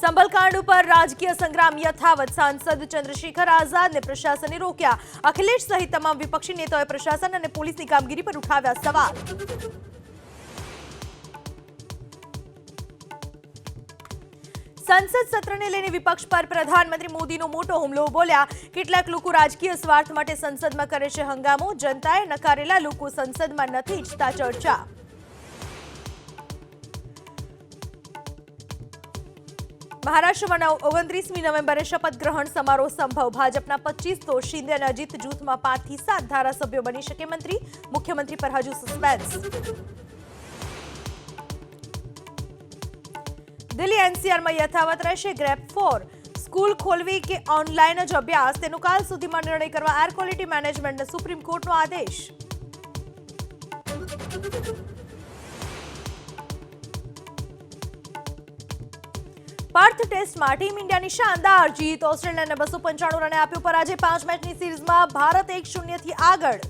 સંભલકાંડ ઉપર રાજકીય સંગ્રામ યથાવત. સાંસદ ચંદ્રશેખર આઝાદને પ્રશાસને રોક્યા. અખિલેશ સહિત તમામ વિપક્ષી નેતાઓએ પ્રશાસન અને પોલીસની કામગીરી પર ઉઠાવ્યા સવાલ. સંસદ સત્રને લઈને વિપક્ષ પર પ્રધાનમંત્રી મોદીનો મોટો હુમલો. બોલ્યા, કેટલાક લોકો રાજકીય સ્વાર્થ માટે સંસદમાં કરે છે હંગામો. જનતાએ નકારેલા લોકો સંસદમાં નથી ઈચ્છતા ચર્ચા. મહારાષ્ટ્રમાં 29મી નવેમ્બરે શપથ ગ્રહણ સમારોહ સંભવ. ભાજપના 25 તો શિંદે અને અજીત જૂથમાં 5 થી 7 ધારાસભ્યો બની શકે મંત્રી. મુખ્યમંત્રી પર હજુ સસ્પેન્સ. દિલ્હી એનસીઆરમાં યથાવત રહેશે ગ્રેપ 4. સ્કૂલ ખોલવી કે ઓનલાઈન જ અભ્યાસ, તેનો કાલ સુધીમાં નિર્ણય કરવા એર ક્વોલિટી મેનેજમેન્ટને સુપ્રીમ કોર્ટનો આદેશ. પર્થ ટેસ્ટમાં ટીમ ઇન્ડિયાની શાનદાર જીત. ઓસ્ટ્રેલિયાને 295 રને આપ્યો પરાજય. 5 મેચની સિરીઝમાં ભારત 1-0 થી આગળ.